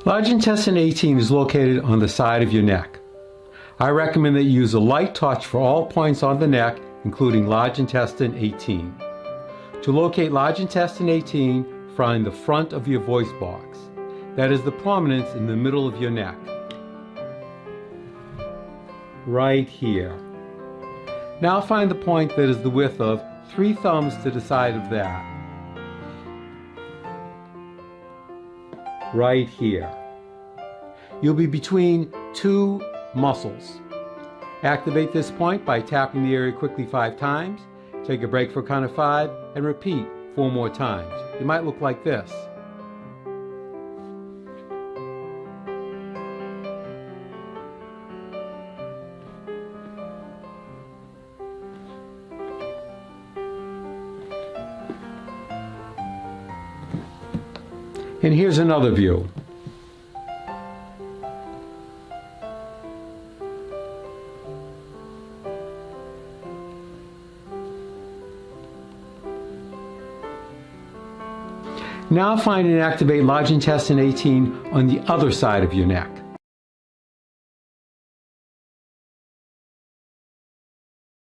Large intestine 18 is located on the side of your neck. I recommend that you use a light touch for all points on the neck, including large intestine 18. To locate large intestine 18, find the front of your voice box. That is the prominence in the middle of your neck. Right here. Now find the point that is the width of 3 thumbs to the side of that. Right here. You'll be between 2 muscles. Activate this point by tapping the area quickly 5 times. Take a break for a count of 5 and repeat 4 more times. It might look like this. And here's another view. Now find and activate large intestine 18 on the other side of your neck.